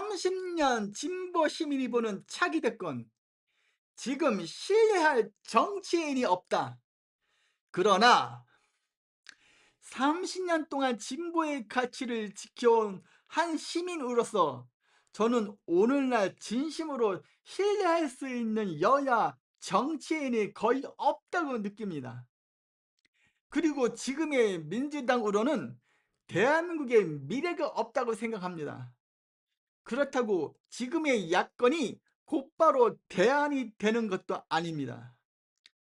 30년 진보 시민이 보는 차기 대권. 지금 신뢰할 정치인이 없다. 그러나 30년 동안 진보의 가치를 지켜온 한 시민으로서 저는 오늘날 진심으로 신뢰할 수 있는 여야 정치인이 거의 없다고 느낍니다. 그리고 지금의 민주당으로는 대한민국의 미래가 없다고 생각합니다. 그렇다고 지금의 야권이 곧바로 대안이 되는 것도 아닙니다.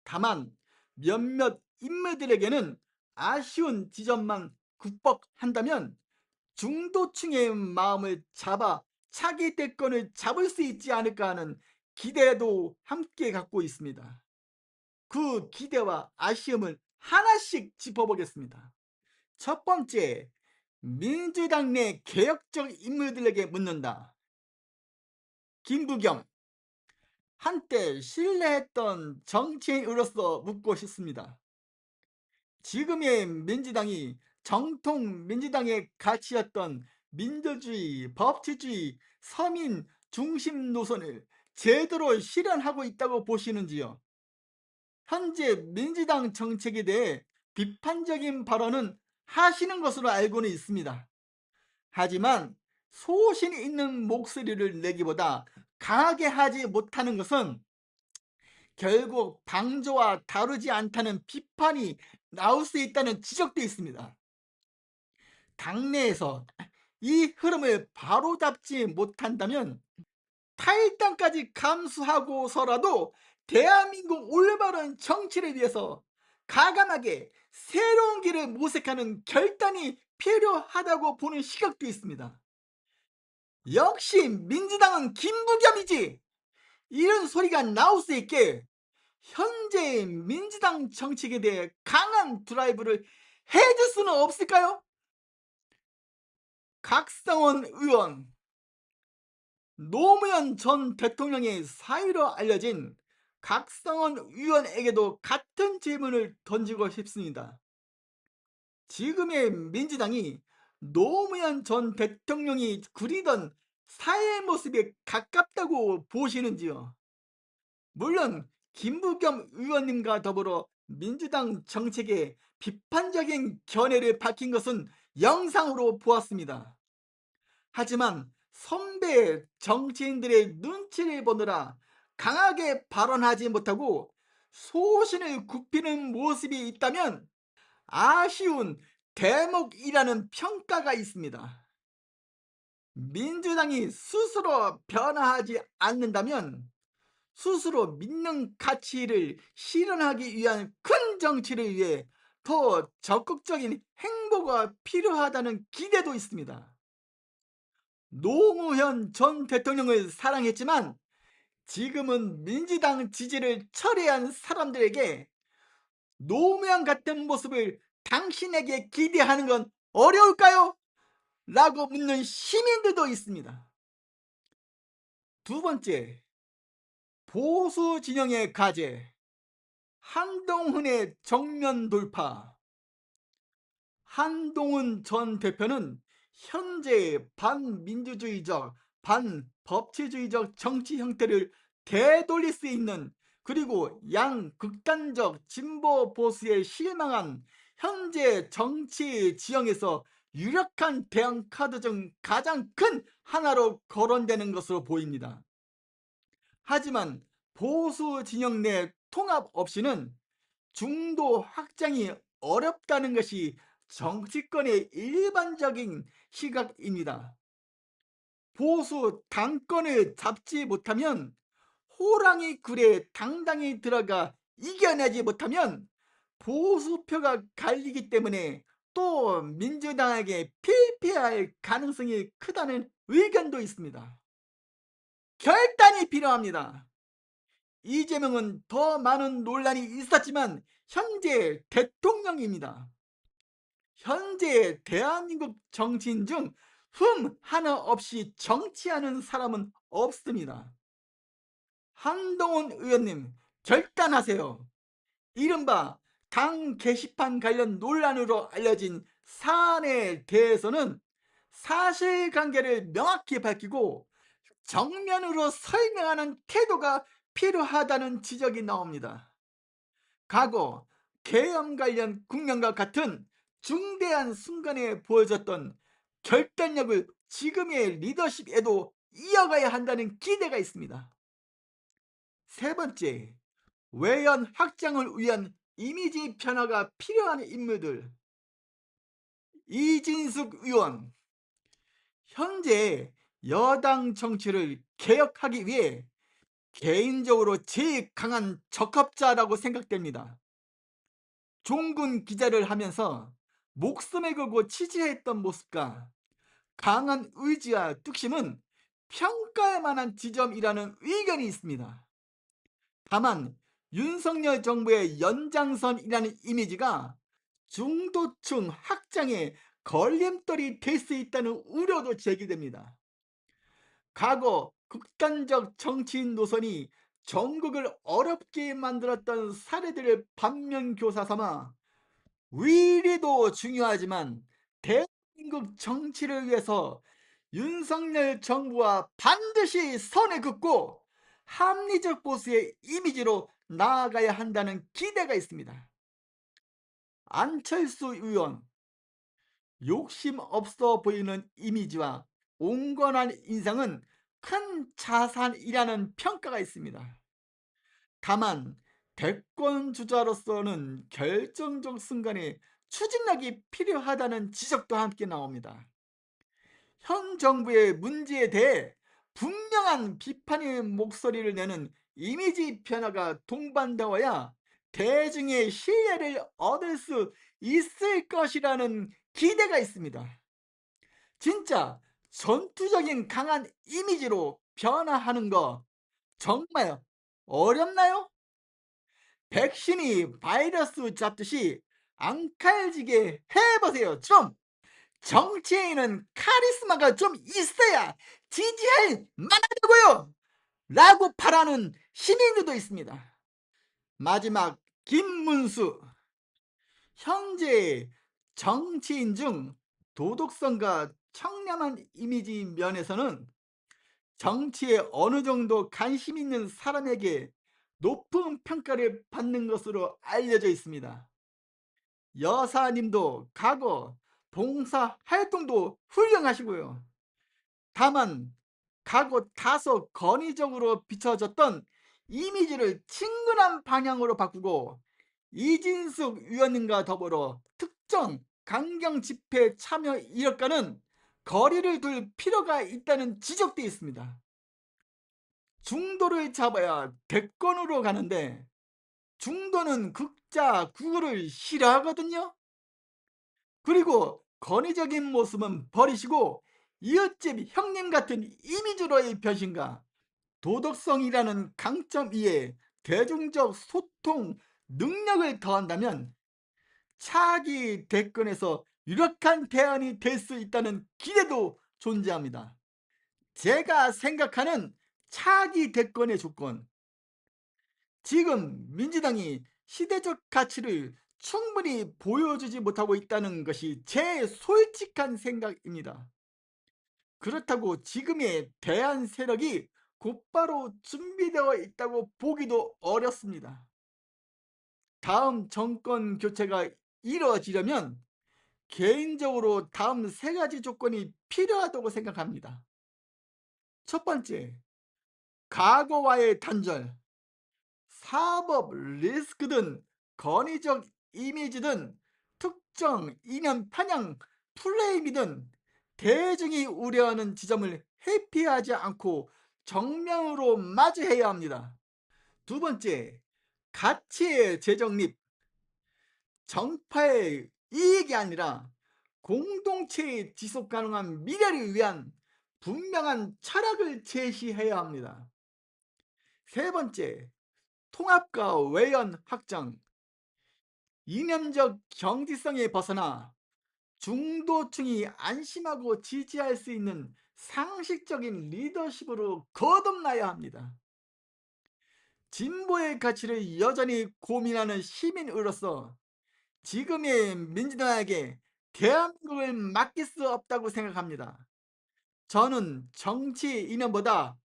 다만 몇몇 인물들에게는 아쉬운 지점만 극복한다면 중도층의 마음을 잡아 차기 대권을 잡을 수 있지 않을까 하는 기대도 함께 갖고 있습니다. 그 기대와 아쉬움을 하나씩 짚어보겠습니다. 첫 번째, 민주당 내 개혁적 인물들에게 묻는다. 김부겸, 한때 신뢰했던 정치인으로서 묻고 싶습니다. 지금의 민주당이 정통 민주당의 가치였던 민주주의, 법치주의, 서민 중심 노선을 제대로 실현하고 있다고 보시는지요? 현재 민주당 정책에 대해 비판적인 발언은 하시는 것으로 알고는 있습니다. 하지만 소신이 있는 목소리를 내기보다 강하게 하지 못하는 것은 결국 방조와 다르지 않다는 비판이 나올 수 있다는 지적도 있습니다. 당내에서 이 흐름을 바로잡지 못한다면 탈당까지 감수하고서라도 대한민국 올바른 정치를 위해서 가감하게 새로운 길을 모색하는 결단이 필요하다고 보는 시각도 있습니다. 역시 민주당은 김부겸이지, 이런 소리가 나올 수 있게 현재의 민주당 정책에 대해 강한 드라이브를 해줄 수는 없을까요? 각성원 의원, 노무현 전 대통령의 사위로 알려진 각성원 의원에게도 같은 질문을 던지고 싶습니다. 지금의 민주당이 노무현 전 대통령이 그리던 사회 모습에 가깝다고 보시는지요? 물론 김부겸 의원님과 더불어 민주당 정책에 비판적인 견해를 밝힌 것은 영상으로 보았습니다. 하지만 선배 정치인들의 눈치를 보느라 강하게 발언하지 못하고 소신을 굽히는 모습이 있다면 아쉬운 대목이라는 평가가 있습니다. 민주당이 스스로 변화하지 않는다면 스스로 믿는 가치를 실현하기 위한 큰 정치를 위해 더 적극적인 행보가 필요하다는 기대도 있습니다. 노무현 전 대통령을 사랑했지만 지금은 민주당 지지를 철회한 사람들에게 노무현 같은 모습을 당신에게 기대하는 건 어려울까요? 라고 묻는 시민들도 있습니다. 두 번째, 보수 진영의 가제, 한동훈의 정면 돌파. 한동훈 전 대표는 현재 반민주주의적, 반법치주의적 정치 형태를 되돌릴 수 있는, 그리고 양극단적 진보 보수에 실망한 현재 정치 지형에서 유력한 대응 카드 중 가장 큰 하나로 거론되는 것으로 보입니다. 하지만 보수 진영 내 통합 없이는 중도 확장이 어렵다는 것이 정치권의 일반적인 시각입니다. 보수 당권을 잡지 못하면, 호랑이 굴에 당당히 들어가 이겨내지 못하면 보수표가 갈리기 때문에 또 민주당에게 필패할 가능성이 크다는 의견도 있습니다. 결단이 필요합니다. 이재명은 더 많은 논란이 있었지만 현재 대통령입니다. 현재 대한민국 정치인 중 흠 하나 없이 정치하는 사람은 없습니다. 한동훈 의원님, 결단하세요. 이른바 당 게시판 관련 논란으로 알려진 사안에 대해서는 사실관계를 명확히 밝히고 정면으로 설명하는 태도가 필요하다는 지적이 나옵니다. 과거 계엄 관련 국면과 같은 중대한 순간에 보여줬던 결단력을 지금의 리더십에도 이어가야 한다는 기대가 있습니다. 세 번째, 외연 확장을 위한 이미지 변화가 필요한 인물들. 이진숙 의원, 현재 여당 정치를 개혁하기 위해 개인적으로 제일 강한 적합자라고 생각됩니다. 종군 기자를 하면서 목숨을 걸고 취재했던 모습과 강한 의지와 뚝심은 평가할 만한 지점이라는 의견이 있습니다. 다만 윤석열 정부의 연장선이라는 이미지가 중도층 확장에 걸림돌이 될 수 있다는 우려도 제기됩니다. 과거 극단적 정치인 노선이 전국을 어렵게 만들었던 사례들을 반면교사 삼아 위리도 중요하지만 대한민국 정치를 위해서 윤석열 정부와 반드시 선을 긋고 합리적 보수의 이미지로 나아가야 한다는 기대가 있습니다. 안철수 의원, 욕심 없어 보이는 이미지와 온건한 인상은 큰 자산이라는 평가가 있습니다. 다만 대권 주자로서는 결정적 순간에 추진력이 필요하다는 지적도 함께 나옵니다. 현 정부의 문제에 대해 분명한 비판의 목소리를 내는 이미지 변화가 동반되어야 대중의 신뢰를 얻을 수 있을 것이라는 기대가 있습니다. 진짜 전투적인 강한 이미지로 변화하는 거 정말 어렵나요? 백신이 바이러스 잡듯이 안 칼지게 해보세요. 좀 정치인은 카리스마가 좀 있어야 지지할 만하다고요 라고 바라는 시민들도 있습니다. 마지막 김문수, 현재 정치인 중 도덕성과 청렴한 이미지 면에서는 정치에 어느 정도 관심 있는 사람에게 높은 평가를 받는 것으로 알려져 있습니다. 여사님도 과거 봉사 활동도 훌륭하시고요. 다만 과거 다소 권위적으로 비춰졌던 이미지를 친근한 방향으로 바꾸고 이진숙 위원님과 더불어 특정 강경 집회 참여 이력과는 거리를 둘 필요가 있다는 지적도 있습니다. 중도를 잡아야 대권으로 가는데 중도는 극자 구구를 싫어하거든요. 그리고 권위적인 모습은 버리시고 이웃집 형님 같은 이미지로의 변신과 도덕성이라는 강점 위에 대중적 소통 능력을 더한다면 차기 대권에서 유력한 대안이 될 수 있다는 기대도 존재합니다. 제가 생각하는 차기 대권의 조건, 지금 민주당이 시대적 가치를 충분히 보여주지 못하고 있다는 것이 제 솔직한 생각입니다. 그렇다고 지금의 대안 세력이 곧바로 준비되어 있다고 보기도 어렵습니다. 다음 정권 교체가 이루어지려면 개인적으로 다음 세 가지 조건이 필요하다고 생각합니다. 첫 번째, 과거와의 단절. 사법 리스크든 권위적 이미지든 특정 이념 편향 플레임이든 대중이 우려하는 지점을 회피하지 않고 정면으로 마주해야 합니다. 두 번째, 가치의 재정립. 정파의 이익이 아니라 공동체의 지속 가능한 미래를 위한 분명한 철학을 제시해야 합니다. 세 번째, 통합과 외연 확장. 이념적 경지성에 벗어나 중도층이 안심하고 지지할 수 있는 상식적인 리더십으로 거듭나야 합니다. 진보의 가치를 여전히 고민하는 시민으로서 지금의 민주당에게 대한민국을 맡길 수 없다고 생각합니다. 저는 정치 이념보다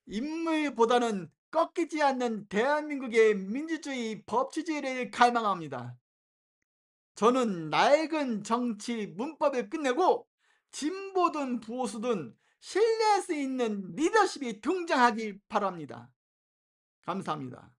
인물보다는 꺾이지 않는 대한민국의 민주주의 법치주의를 갈망합니다. 저는 낡은 정치 문법을 끝내고 진보든 보수든 신뢰할 수 있는 리더십이 등장하길 바랍니다. 감사합니다.